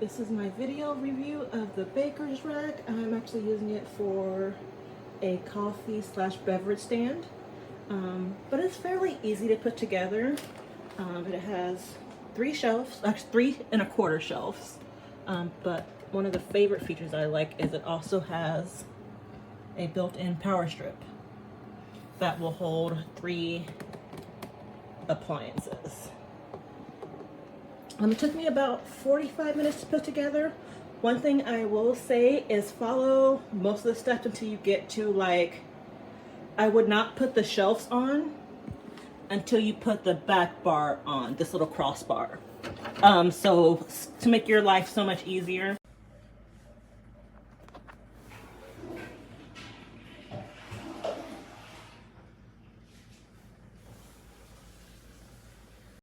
This is my video review of the baker's rack. I'm actually using it for a coffee slash beverage stand. But it's fairly easy to put together. It has 3 shelves, actually 3¼ shelves. But one of the favorite features I like is it also has a built-in power strip that will hold 3 appliances. It took me about 45 minutes to put together. One thing I will say is follow most of the steps until you get to, like, I would not put the shelves on until you put the back bar on, this little crossbar. So to make your life so much easier,